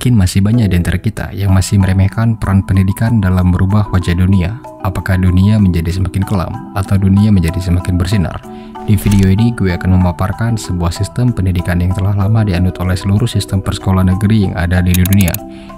Mungkin masih banyak di antara kita yang masih meremehkan peran pendidikan dalam merubah wajah dunia. Apakah dunia menjadi semakin kelam atau dunia menjadi semakin bersinar? Di video ini gue akan memaparkan sebuah sistem pendidikan yang telah lama dianut oleh seluruh sistem persekolahan negeri yang ada di dunia,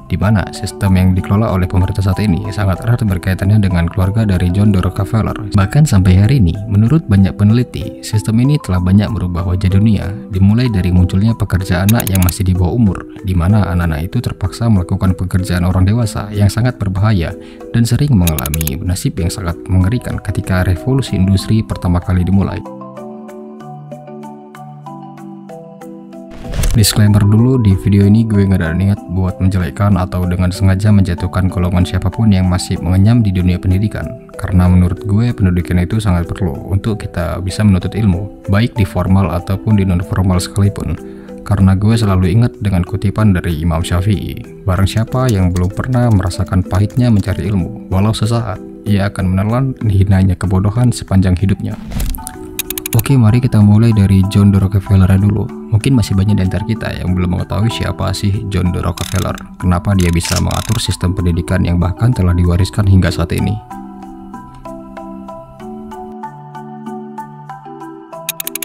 di mana sistem yang dikelola oleh pemerintah saat ini sangat erat berkaitannya dengan keluarga dari John D. Rockefeller. Bahkan sampai hari ini, menurut banyak peneliti, sistem ini telah banyak merubah wajah dunia, dimulai dari munculnya pekerja anak yang masih di bawah umur, di mana anak-anak itu terpaksa melakukan pekerjaan orang dewasa yang sangat berbahaya dan sering mengalami nasib yang sangat mengerikan ketika revolusi industri pertama kali dimulai. Disclaimer dulu, di video ini gue gak ada niat buat menjelekkan atau dengan sengaja menjatuhkan golongan siapapun yang masih mengenyam di dunia pendidikan. Karena menurut gue pendidikan itu sangat perlu untuk kita bisa menuntut ilmu, baik di formal ataupun di non-formal sekalipun. Karena gue selalu ingat dengan kutipan dari Imam Syafi'i, barang siapa yang belum pernah merasakan pahitnya mencari ilmu, walau sesaat, ia akan menelan hinanya kebodohan sepanjang hidupnya. Oke, mari kita mulai dari John D. Rockefeller dulu. Mungkin masih banyak di antara kita yang belum mengetahui siapa sih John D. Rockefeller. Kenapa dia bisa mengatur sistem pendidikan yang bahkan telah diwariskan hingga saat ini.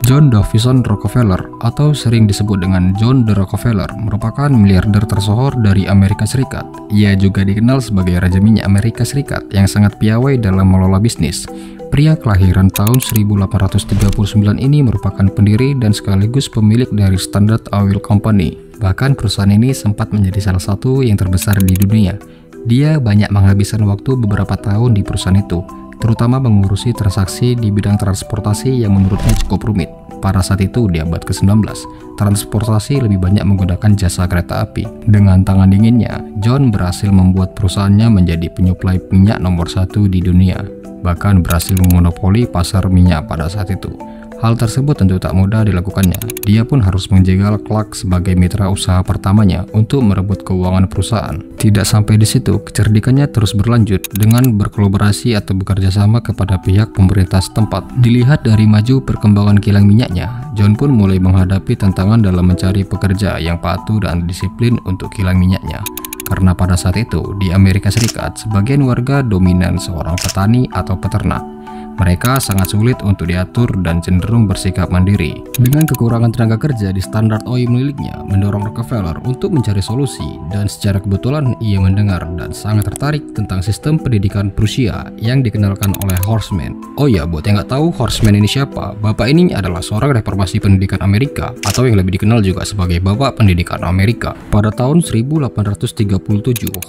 John Davison Rockefeller, atau sering disebut dengan John D. Rockefeller, merupakan miliarder tersohor dari Amerika Serikat. Ia juga dikenal sebagai Raja Minyak Amerika Serikat yang sangat piawai dalam mengelola bisnis. Pria kelahiran tahun 1839 ini merupakan pendiri dan sekaligus pemilik dari Standard Oil Company. Bahkan perusahaan ini sempat menjadi salah satu yang terbesar di dunia. Dia banyak menghabiskan waktu beberapa tahun di perusahaan itu, terutama mengurusi transaksi di bidang transportasi yang menurutnya cukup rumit. Pada saat itu di abad ke-19, transportasi lebih banyak menggunakan jasa kereta api. Dengan tangan dinginnya, John berhasil membuat perusahaannya menjadi penyuplai minyak nomor 1 di dunia, bahkan berhasil memonopoli pasar minyak pada saat itu. Hal tersebut tentu tak mudah dilakukannya. Dia pun harus menjegal Clark sebagai mitra usaha pertamanya untuk merebut keuangan perusahaan. Tidak sampai di situ, kecerdikannya terus berlanjut dengan berkolaborasi atau bekerja sama kepada pihak pemerintah setempat. Dilihat dari maju perkembangan kilang minyaknya, John pun mulai menghadapi tantangan dalam mencari pekerja yang patuh dan disiplin untuk kilang minyaknya. Karena pada saat itu, di Amerika Serikat, sebagian warga dominan seorang petani atau peternak. Mereka sangat sulit untuk diatur dan cenderung bersikap mandiri. Dengan kekurangan tenaga kerja di Standard Oil miliknya, mendorong Rockefeller untuk mencari solusi, dan secara kebetulan ia mendengar dan sangat tertarik tentang sistem pendidikan Prusia yang dikenalkan oleh Horstman. Oh ya, buat yang nggak tahu Horstman ini siapa, bapak ini adalah seorang reformasi pendidikan Amerika, atau yang lebih dikenal juga sebagai Bapak Pendidikan Amerika. Pada tahun 1837,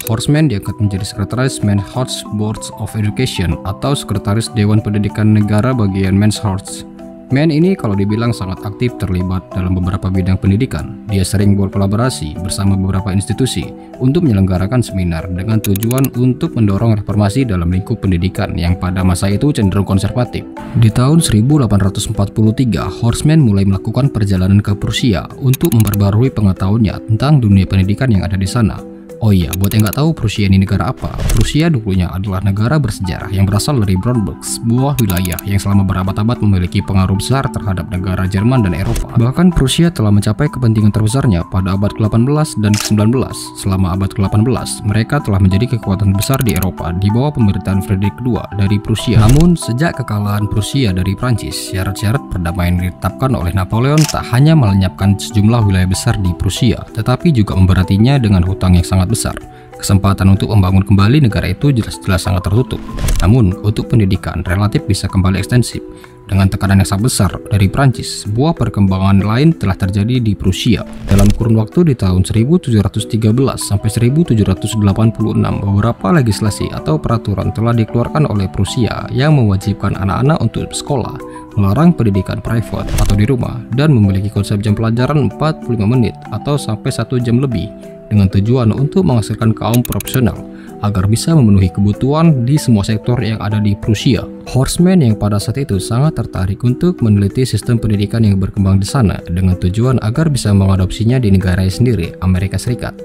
Horstman diangkat menjadi Sekretaris Men's Board of Education atau Sekretaris Dewan Pendidikan Negara bagian Menshorst. Men ini kalau dibilang sangat aktif terlibat dalam beberapa bidang pendidikan. Dia sering berkolaborasi bersama beberapa institusi untuk menyelenggarakan seminar dengan tujuan untuk mendorong reformasi dalam lingkup pendidikan yang pada masa itu cenderung konservatif. Di tahun 1843, Horstman mulai melakukan perjalanan ke Prusia untuk memperbarui pengetahuannya tentang dunia pendidikan yang ada di sana. Oh iya, buat yang nggak tahu Prusia ini negara apa, Prusia dulunya adalah negara bersejarah yang berasal dari Brandenburg, sebuah wilayah yang selama berabad-abad memiliki pengaruh besar terhadap negara Jerman dan Eropa. Bahkan Prusia telah mencapai kepentingan terbesarnya pada abad ke-18 dan ke-19. Selama abad ke-18, mereka telah menjadi kekuatan besar di Eropa di bawah pemerintahan Frederick II dari Prusia. Namun, sejak kekalahan Prusia dari Prancis, syarat-syarat perdamaian ditetapkan oleh Napoleon tak hanya melenyapkan sejumlah wilayah besar di Prusia, tetapi juga memberatinya dengan hutang yang sangat besar. Kesempatan untuk membangun kembali negara itu jelas-jelas sangat tertutup. Namun, untuk pendidikan relatif bisa kembali ekstensif. Dengan tekanan yang sangat besar dari Prancis, sebuah perkembangan lain telah terjadi di Prusia. Dalam kurun waktu di tahun 1713 sampai 1786, beberapa legislasi atau peraturan telah dikeluarkan oleh Prusia yang mewajibkan anak-anak untuk sekolah, melarang pendidikan private atau di rumah, dan memiliki konsep jam pelajaran 45 menit atau sampai 1 jam lebih, dengan tujuan untuk menghasilkan kaum profesional agar bisa memenuhi kebutuhan di semua sektor yang ada di Prusia. Horstman yang pada saat itu sangat tertarik untuk meneliti sistem pendidikan yang berkembang di sana dengan tujuan agar bisa mengadopsinya di negaranya sendiri, Amerika Serikat.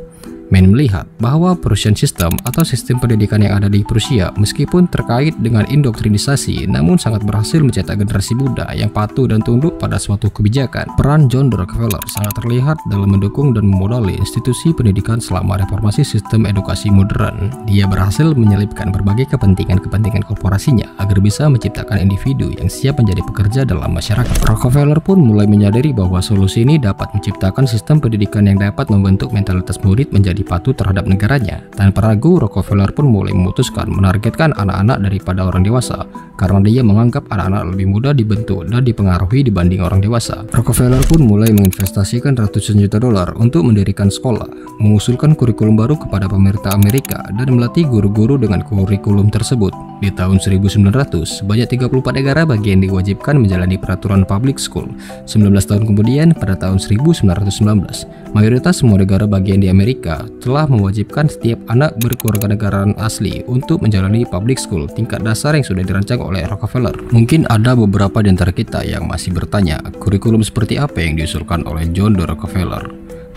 Men melihat bahwa Prussian System atau sistem pendidikan yang ada di Prusia meskipun terkait dengan indoktrinisasi namun sangat berhasil mencetak generasi muda yang patuh dan tunduk pada suatu kebijakan. Peran John D. Rockefeller sangat terlihat dalam mendukung dan memodali institusi pendidikan selama reformasi sistem edukasi modern. Dia berhasil menyelipkan berbagai kepentingan korporasinya agar bisa menciptakan individu yang siap menjadi pekerja dalam masyarakat. Rockefeller pun mulai menyadari bahwa solusi ini dapat menciptakan sistem pendidikan yang dapat membentuk mentalitas murid menjadi patuh terhadap negaranya. Tanpa ragu, Rockefeller pun mulai memutuskan menargetkan anak-anak daripada orang dewasa karena dia menganggap anak-anak lebih mudah dibentuk dan dipengaruhi dibanding orang dewasa. Rockefeller pun mulai menginvestasikan ratusan juta dolar untuk mendirikan sekolah, mengusulkan kurikulum baru kepada pemerintah Amerika, dan melatih guru-guru dengan kurikulum tersebut. Di tahun 1900, sebanyak 34 negara bagian diwajibkan menjalani peraturan public school. 19 tahun kemudian, pada tahun 1919, mayoritas semua negara bagian di Amerika telah mewajibkan setiap anak berkewarganegaraan asli untuk menjalani public school tingkat dasar yang sudah dirancang oleh Rockefeller. Mungkin ada beberapa di antara kita yang masih bertanya, kurikulum seperti apa yang diusulkan oleh John D. Rockefeller?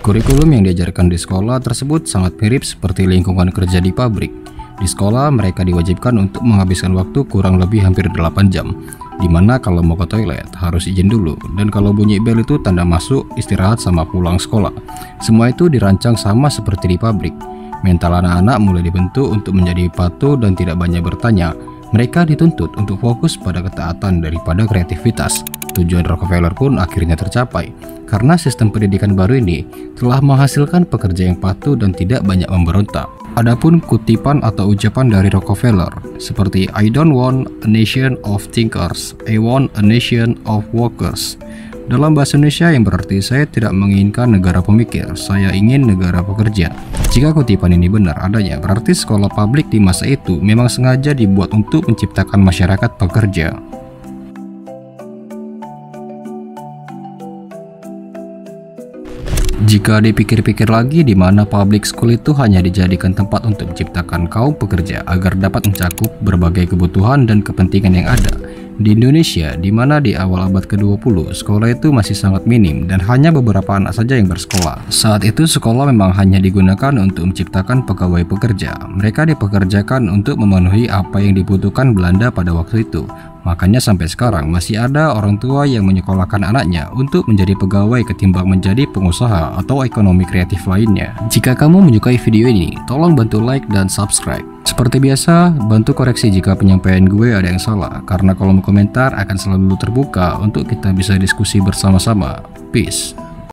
Kurikulum yang diajarkan di sekolah tersebut sangat mirip seperti lingkungan kerja di pabrik. Di sekolah, mereka diwajibkan untuk menghabiskan waktu kurang lebih hampir 8 jam, dimana kalau mau ke toilet harus izin dulu, dan kalau bunyi bel itu tanda masuk, istirahat sama pulang sekolah. Semua itu dirancang sama seperti di pabrik. Mental anak-anak mulai dibentuk untuk menjadi patuh dan tidak banyak bertanya. Mereka dituntut untuk fokus pada ketaatan daripada kreativitas. Tujuan Rockefeller pun akhirnya tercapai, karena sistem pendidikan baru ini telah menghasilkan pekerja yang patuh dan tidak banyak memberontak. Adapun kutipan atau ucapan dari Rockefeller seperti I don't want a nation of thinkers, I want a nation of workers. Dalam bahasa Indonesia yang berarti saya tidak menginginkan negara pemikir, saya ingin negara pekerja. Jika kutipan ini benar adanya, berarti sekolah publik di masa itu memang sengaja dibuat untuk menciptakan masyarakat pekerja. Jika dipikir-pikir lagi, di mana public school itu hanya dijadikan tempat untuk menciptakan kaum pekerja agar dapat mencakup berbagai kebutuhan dan kepentingan yang ada. Di Indonesia, di mana di awal abad ke-20, sekolah itu masih sangat minim dan hanya beberapa anak saja yang bersekolah. Saat itu sekolah memang hanya digunakan untuk menciptakan pegawai pekerja. Mereka dipekerjakan untuk memenuhi apa yang dibutuhkan Belanda pada waktu itu. Makanya sampai sekarang masih ada orang tua yang menyekolahkan anaknya untuk menjadi pegawai ketimbang menjadi pengusaha atau ekonomi kreatif lainnya. Jika kamu menyukai video ini, tolong bantu like dan subscribe. Seperti biasa, bantu koreksi jika penyampaian gue ada yang salah, karena kolom komentar akan selalu terbuka untuk kita bisa diskusi bersama-sama. Peace.